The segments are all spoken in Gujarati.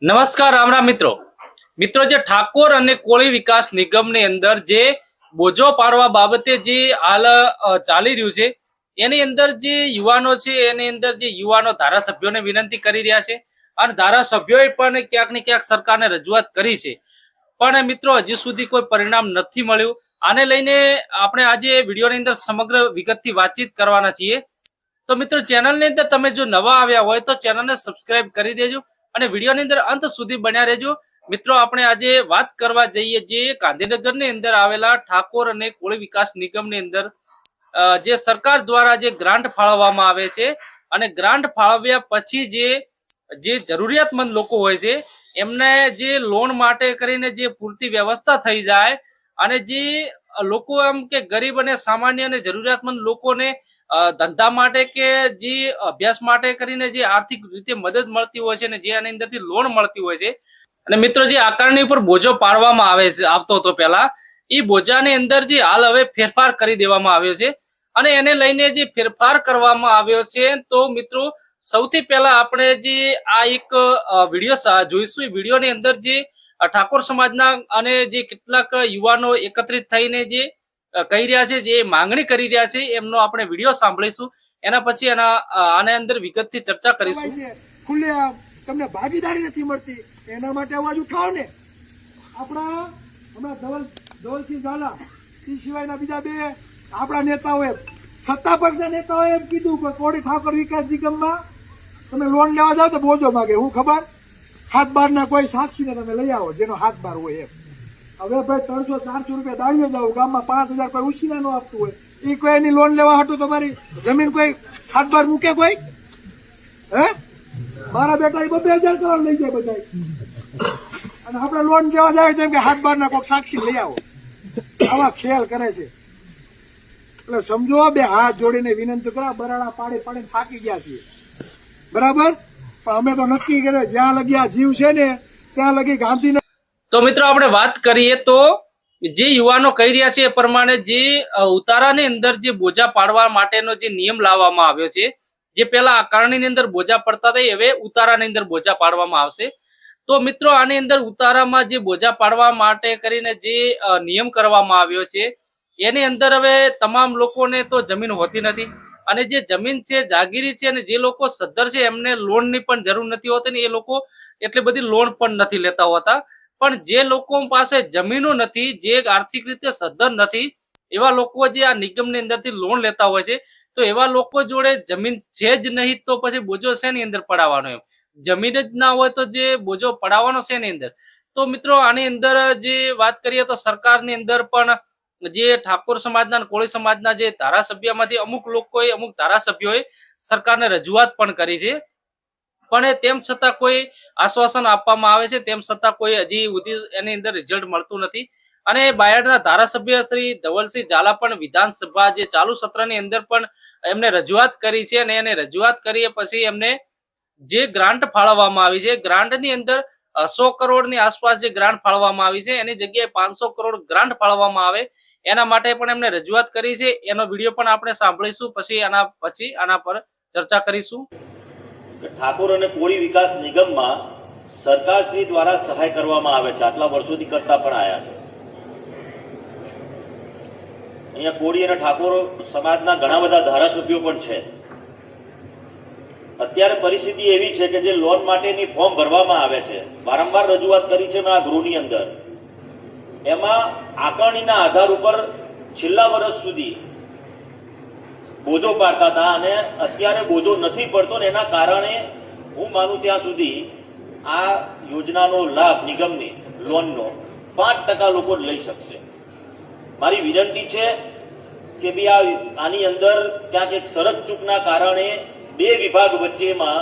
નમસ્કાર રામ રામ મિત્રો જે ઠાકોર અને કોળી વિકાસ નિગમની અંદર જે બોજો પાડવા બાબતે જે હાલ ચાલી રહ્યું છે એની અંદર જે યુવાનો છે એની અંદર જે યુવાનો ધારાસભ્યોને વિનંતી કરી રહ્યા છે અને ધારાસભ્યોએ પણ ક્યાંક ને ક્યાંક સરકારને રજૂઆત કરી છે પણ મિત્રો હજી સુધી કોઈ પરિણામ નથી મળ્યું। આને લઈને આપણે આજે વિડીયોની અંદર સમગ્ર વિગતથી વાતચીત કરવાના છીએ। તો મિત્રો ચેનલની અંદર તમે જો નવા આવ્યા હોય તો ચેનલને સબસ્ક્રાઇબ કરી દેજો અને વિડીયોની અંદર અંત સુધી બન્યા રહેજો। મિત્રો આપણે આજે વાત કરવા જઈએ જે ગાંધીનગરની અંદર આવેલા ઠાકોર અને કોળી વિકાસ નિગમની અંદર જે સરકાર દ્વારા જે ગ્રાન્ટ ફાળવવામાં આવે છે અને ગ્રાન્ટ ફાળવ્યા પછી જે જરૂરિયાતમંદ લોકો હોય છે એમને જે લોન માટે કરીને જે પૂરતી વ્યવસ્થા થઈ જાય અને જે લોકો એમ કે ગરીબ અને સામાન્ય અને જરૂરિયાતમંદ લોકોને ધંધા માટે કે જે અભ્યાસ માટે કરીને જે આર્થિક રીતે મદદ મળતી હોય છે ને જે આની અંદરથી લોન મળતી હોય છે અને મિત્રો જે આકારણી ઉપર બોજો પાડવામાં આવે છે આવતો હતો પહેલા એ બોજાની અંદર જે હાલ હવે ફેરફાર કરી દેવામાં આવ્યો છે અને એને લઈને જે ફેરફાર કરવામાં આવ્યો છે તો મિત્રો સૌથી પહેલા આપણે જે આ એક વિડીયો જોઈશું। એ વિડીયોની અંદર જે ઠાકોર સમાજના અને જે કેટલાક યુવાનો એકત્રિત થઈને જે કહી રહ્યા છે જે માંગણી કરી રહ્યા છે એમનો આપણે વિડીયો સાંભળીશું। એના પછી આના અંદર વિગતથી ચર્ચા કરીશું। ખુલ્લે તમને ભાગીદારી નથી મળતી એના માટે અવાજ ઉઠાવો ને। આપણા હમણાં ધવલસિંહ ઝાલા એ સિવાયના બીજા બે આપણા નેતાઓએ સત્તા પક્ષના નેતાઓએ એમ કીધું કે કોળી ઠાકોર વિકાસ નિગમમાં તમે લોન લેવા જાઓ તો બોજો માગે। હું ખબર હાથ બાર ના કોઈ સાક્ષીને તમે લઈ આવો જેનો હાથ બાર હોય એમ। હવે ભાઈ 300-400 રૂપિયા દાળીએ જાવ ગામમાં 5000 કોઈ ઉછીના નો આપતું હોય એ કોઈ એની લોન લેવા હાટું તમારી જમીન કોઈ હાથ બાર મૂકે કોઈ હે? મારા બેટા 2000 કરોડ લઈ જાય બધા અને આપણે લોન લેવા જાય તેમ કે હાથ બાર ના કોઈ સાક્ષી લઈ આવો। આવા ખેલ કરે છે એટલે સમજો બે હાથ જોડીને વિનંતી કરા બરાડા પાડી પાડીને થાકી ગયા છીએ બરાબર પણ અમે તો નક્કી કરે જ્યાં લગી આ જીવ છે ને ત્યાં લગી ગાંધી। તો મિત્રો આપણે વાત કરીએ તો જે યુવાનો કહી રહ્યા છે એ પ્રમાણે જે ઉતારાની અંદર જે બોજા પાડવા માટેનો જે નિયમ લાવવામાં આવ્યો છે જે પેલા આકારણીની અંદર બોજા પડતા હતા હવે ઉતારાની અંદર બોજા પાડવામાં આવશે। તો મિત્રો આની અંદર ઉતારામાં જે બોજા પાડવા માટે કરીને જે નિયમ કરવામાં આવ્યો છે એની અંદર હવે તમામ લોકોને તો જમીન હોતી નથી અને જે જમીન છે જાગીરી છે અને જે લોકો સદ્ધર છે એમને લોનની પણ જરૂર નથી હોતી ને એ લોકો એટલી બધી લોન પણ નથી લેતા હોતા। પણ જે લોકો પાસે જમીનો નથી જે આર્થિક રીતે સદ્ધર નથી એવા લોકો જે આ નિગમની અંદરથી લોન લેતા હોય છે તો એવા લોકો જોડે જમીન છે જ નહીં તો પછી બોજો શેની અંદર પડાવવાનો એમ જમીન જ ના હોય તો જે બોજો પડાવવાનો છે એની અંદર। તો મિત્રો આની અંદર જે વાત કરીએ તો સરકારની અંદર પણ જે ઠાકોર સમાજના કોળી સમાજના જે ધારાસભ્યમાંથી અમુક લોકોએ અમુક ધારાસભ્યોએ સરકારને રજૂઆત પણ કરી છે પણ તેમ છતાં કોઈ આશ્વાસન આપવામાં આવે છે તેમ છતાં કોઈ હજી સુધી એની અંદર રિઝલ્ટ મળતું નથી। અને બાયડના ધારાસભ્ય શ્રી ધવલસિંહ ઝાલા પણ વિધાનસભા જે ચાલુ સત્રની અંદર પણ એમને રજૂઆત કરી છે અને એને રજૂઆત કરી પછી એમને જે ગ્રાન્ટ ફાળવવામાં આવી છે ગ્રાન્ટની અંદર 100 કરોડની આસપાસ જે ગ્રાન્ટ ફાળવવામાં આવી છે એની જગ્યાએ 500 કરોડ ગ્રાન્ટ ફાળવવામાં આવે એના માટે પણ એમને રજૂઆત કરી છે। એનો વિડીયો પણ આપણે સાંભળીશું પછી આના પર ચર્ચા કરીશું। ઠાકોર અને કોળી વિકાસ નિગમમાં સરકારશ્રી દ્વારા સહાય કરવામાં આવે છે આટલા વર્ષોથી કરતા પણ આવ્યા છે। અહીંયા કોળી અને ઠાકોર સમાજના ઘણા બધા ધારાસભ્યો પણ છે। અત્યારે પરિસ્થિતિ એવી છે કે જે લોન માટેની ફોર્મ ભરવામાં આવે છે વારંવાર રજૂઆત કરી છે મેં આ ગૃહની અંદર એમાં આકારણીના આધાર ઉપર છેલ્લા વર્ષ સુધી બોજો પાડતા હતા અને અત્યારે બોજો નથી પડતો ને એના કારણે હું માનું ત્યાં સુધી આ યોજનાનો લાભ નિગમની લોનનો 5% લોકો લઈ શકશે। મારી વિનંતી છે કે ભાઈ આની અંદર ક્યાંક એક શરત ચૂકના કારણે બે વિભાગ વચ્ચેમાં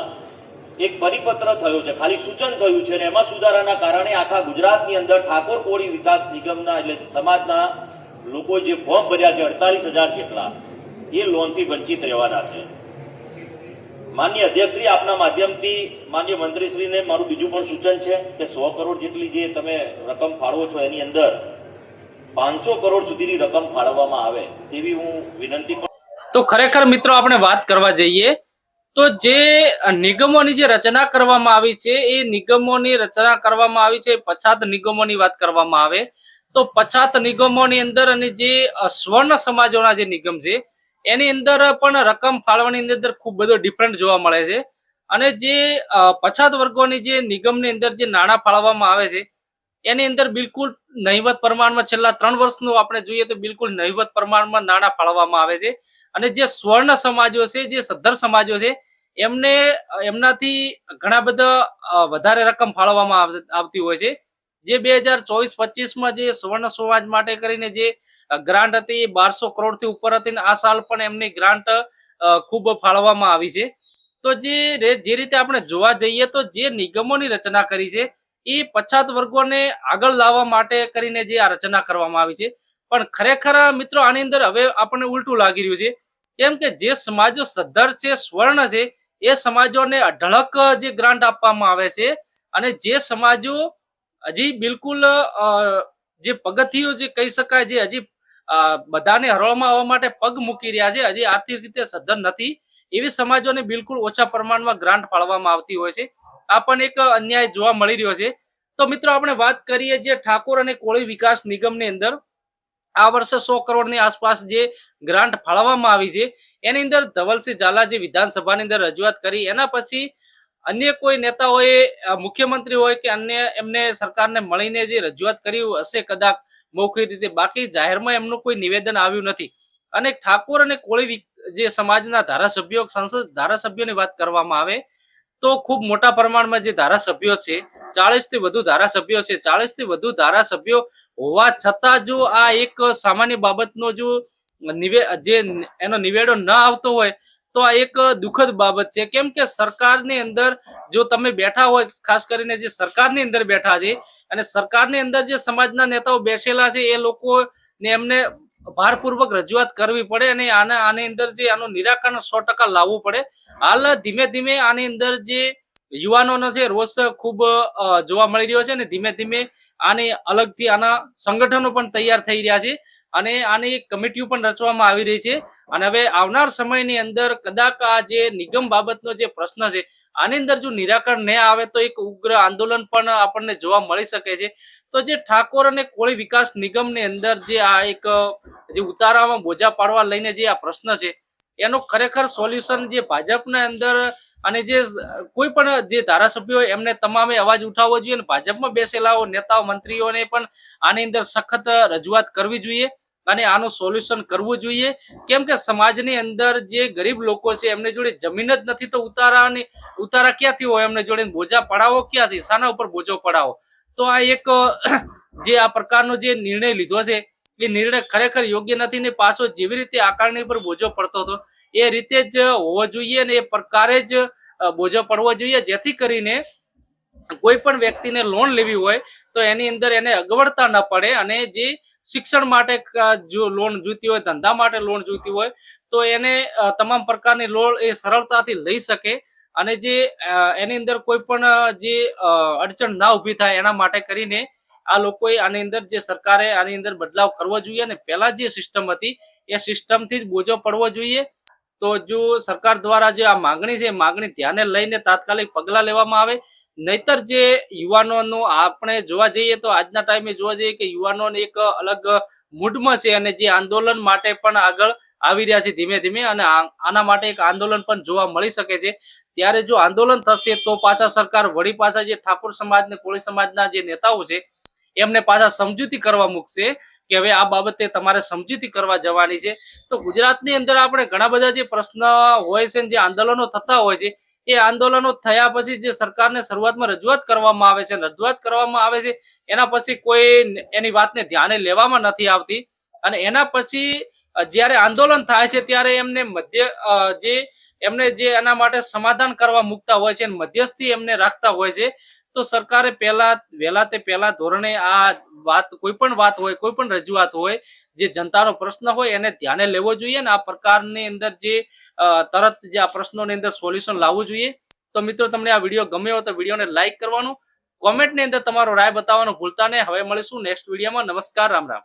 એક પરિપત્ર થયો છે ખાલી સૂચન થયું છે અને એમાં સુધારાના કારણે આખા ગુજરાતની અંદર ઠાકોર કોળી વિકાસ નિગમના એટલે સમાજના લોકો જે ફોર્મ ભર્યા છે 48,000 જેટલા એ લોનથી વંચિત રહેવાના છે। માન્ય અધ્યક્ષશ્રી આપના માધ્યમથી માન્ય મંત્રીશ્રીને મારું બીજું પણ સૂચન છે કે 100 કરોડ જેટલી જે તમે રકમ ફાળવો છો એની અંદર 500 કરોડ સુધીની રકમ ફાળવવામાં આવે તેવી હું વિનંતી। તો ખરેખર મિત્રો આપણે વાત કરવા જઈએ તો જે નિગમોની જે રચના કરવામાં આવી છે એ નિગમોની રચના કરવામાં આવી છે પછાત નિગમોની વાત કરવામાં આવે તો પછાત નિગમોની અંદર અને જે સ્વર્ણ સમાજોના જે નિગમ છે એની અંદર પણ રકમ ફાળવાની અંદર ખૂબ બધો ડિફરન્ટ જોવા મળે છે. અને જે પછાત વર્ગોની જે નિગમની અંદર જે નાણાં ફાળવવામાં આવે છે એની અંદર બિલકુલ નહિવત પ્રમાણમાં છેલ્લા 3 વર્ષનું આપણે જોઈએ તો બિલકુલ નહિવત પ્રમાણમાં નાણાં ફાળવવામાં આવે છે. અને જે સ્વર્ણ સમાજો છે, જે સદ્ધર સમાજો છે, એમને એમનાથી ઘણા બધા વધારે રકમ ફાળવવામાં આવતી હોય છે. જે 2024-25માં જે સ્વર્ણ સમાજ માટે કરીને જે ગ્રાન્ટ હતી એ 1200 કરોડથી ઉપર હતી અને આ સાલ પણ એમની ગ્રાન્ટ ખૂબ ફાળવવામાં આવી છે. તો જે રીતે આપણે જોવા જઈએ તો જે નિગમોની રચના કરી છે એ પછાત વર્ગોને આગળ લાવવા માટે કરીને જે આ રચના કરવામાં આવી છે. પણ ખરેખર મિત્રો આની અંદર હવે આપણને ઉલટું લાગી રહ્યું છે, કેમ કે જે સમાજો સદ્ધર છે, સ્વર્ણ છે, એ સમાજોને અઢળક જે ગ્રાન્ટ આપવામાં આવે છે. અને જે સમાજો હજી બિલકુલ જે પગથિયું જે કહી શકાય, જે હજી બધાને હરોળમાં આવવા માટે પગ મૂકી રહ્યા છે, હજી આર્થિક રીતે સદ્ધર નથી, એવી સમાજોને બિલકુલ ઓછા પ્રમાણમાં ગ્રાન્ટ ફાળવવામાં આવતી હોય છે. આ પણ એક અન્યાય જોવા મળી રહ્યો છે. તો મિત્રો આપણે વાત કરીએ જે ઠાકોર અને કોળી વિકાસ નિગમની અંદર આ વર્ષે 100 કરોડની આસપાસ જે ગ્રાન્ટ ફાળવવામાં આવી છે એની અંદર ધવલસિંહ ઝાલા જે વિધાનસભાની અંદર રજૂઆત કરી એના પછી અન્ય કોઈ નેતાઓએ મુખ્યમંત્રી હોય કે અન્ય એમને સરકારને મળીને જે રજૂઆત કરી હશે કદાચ મૌખિક રીતે, બાકી જાહેરમાં એમનું કોઈ નિવેદન આવ્યું નથી. અને ઠાકોર અને કોળી જે સમાજના ધારાસભ્યો, સંસદ ધારાસભ્યોની વાત કરવામાં આવે તો ખૂબ મોટા પ્રમાણમાં જે ધારાસભ્યો છે, 40 થી વધુ ધારાસભ્યો છે, 40 થી વધુ ધારાસભ્યો હોવા છતાં જો આ એક સામાન્ય બાબતનો જો જે એનો નિવેડો ન આવતો હોય તો આ એક દુઃખદ બાબત છે. કેમ કે સરકારની અંદર જો તમે બેઠા હોય, ખાસ કરીને જે સરકારની અંદર બેઠા છે અને સરકારની અંદર જે સમાજના નેતાઓ બેસેલા છે એ લોકોને એમને ભારપૂર્વક રજૂઆત કરવી પડે અને આની અંદર જે આનું નિરાકરણ 100% લાવવું પડે. હાલ ધીમે ધીમે આની અંદર જે યુવાનોનો છે રોષ ખૂબ જોવા મળી રહ્યો છે અને ધીમે ધીમે આની અલગથી આના સંગઠનો પણ તૈયાર થઈ રહ્યા છે અને આની એક કમિટીઓ પણ રચવામાં આવી રહી છે. અને હવે આવનાર સમયની અંદર કદાચ આ જે નિગમ બાબતનો જે પ્રશ્ન છે આની અંદર જો નિરાકરણ ન આવે તો એક ઉગ્ર આંદોલન પણ આપણને જોવા મળી શકે છે. તો જે ઠાકોર અને કોળી વિકાસ નિગમની અંદર જે આ એક જે ઉતારામાં બોજા પાડવા લઈને જે આ પ્રશ્ન છે એનો ખરેખર સોલ્યુશન જે ભાજપના અંદર અને જે કોઈ પણ જે ધારાસભ્યો એમને તમામે અવાજ ઉઠાવવો જોઈએ અને ભાજપમાં બેસેલા નેતાઓ, મંત્રીઓને પણ આની અંદર સખત રજૂઆત કરવી જોઈએ અને આનું સોલ્યુશન કરવું જોઈએ. કેમ કે સમાજની અંદર જે ગરીબ લોકો છે એમને જોડે જમીન જ નથી તો ઉતારા ક્યાંથી હોય, એમને જોડે બોજા પડાવો ક્યાંથી, શાના ઉપર બોજો પડાવો? તો આ એક જે આ પ્રકારનો જે નિર્ણય લીધો છે એ નિર્ણય ખરેખર યોગ્ય નથી ને પાછો જેવી રીતે આકારણી પર બોજો પડતો હતો એ રીતે જ હોવો જોઈએ ને એ પ્રકારે જ બોજો પડવો જોઈએ, જેથી કરીને કોઈ પણ વ્યક્તિને લોન લેવી હોય તો એની અંદર એને અગવડતા ન પડે અને જે શિક્ષણ માટે જો લોન જોઈતી હોય, ધંધા માટે લોન જોઈતી હોય તો એને તમામ પ્રકારની લોન એ સરળતાથી લઈ શકે અને જે એની અંદર કોઈ પણ જે અડચણ ના ઊભી થાય એના માટે કરીને આ લોકોએ આની અંદર જે સરકારે આની અંદર બદલાવ કરવો જોઈએ અને પહેલા જે સિસ્ટમ હતી એ સિસ્ટમથી જ બોજો પડવો જોઈએ. તો જો સરકાર દ્વારા જે આ માંગણી છે માંગણી ધ્યાને લઈને તાત્કાલિક પગલાં લેવામાં આવે, નહીતર જે યુવાનોનું આપણે જોવા જઈએ તો આજના ટાઈમે જોવા જઈએ કે યુવાનોને એક અલગ મૂડમાં છે અને જે આંદોલન માટે પણ આગળ આવી રહ્યા છે ધીમે ધીમે અને આના માટે એક આંદોલન પણ જોવા મળી શકે છે. ત્યારે જો આંદોલન થશે તો પાછા સરકાર વળી પાછા જે ઠાકોર સમાજ ને કોળી સમાજના જે નેતાઓ છે એમને પાછા સમજૂતી કરવા મૂકશે કે હવે આ બાબતે તમારે સમજૂતી કરવા જવાની છે. તો ગુજરાતની અંદર આપણે ઘણા બધા જે પ્રશ્ન હોય છે, જે આંદોલનો થતા હોય છે, એ આંદોલનો થયા પછી જે સરકારને શરૂઆતમાં રજૂઆત કરવામાં આવે છે એના પછી કોઈ એની વાતને ધ્યાને લેવામાં નથી આવતી અને એના પછી જ્યારે આંદોલન થાય છે ત્યારે એમને જે એના માટે સમાધાન કરવા મૂકતા હોય છે અને મધ્યસ્થી એમને રાખતા હોય છે. તો સરકારે વહેલા ધોરણે આ વાત, કોઈ પણ વાત હોય, કોઈ પણ રજૂઆત હોય, જે જનતાનો પ્રશ્ન હોય એને ધ્યાને લેવો જોઈએ અને આ પ્રકારની અંદર જે તરત જે આ પ્રશ્નોની અંદર સોલ્યુશન લાવવું જોઈએ. તો મિત્રો તમને આ વિડીયો ગમ્યો તો વિડીયોને લાઈક કરવાનું, કોમેન્ટની અંદર તમારો રાય બતાવવાનું ભૂલતા નહીં. હવે મળીશું નેક્સ્ટ વિડીયોમાં. નમસ્કાર, રામ રામ.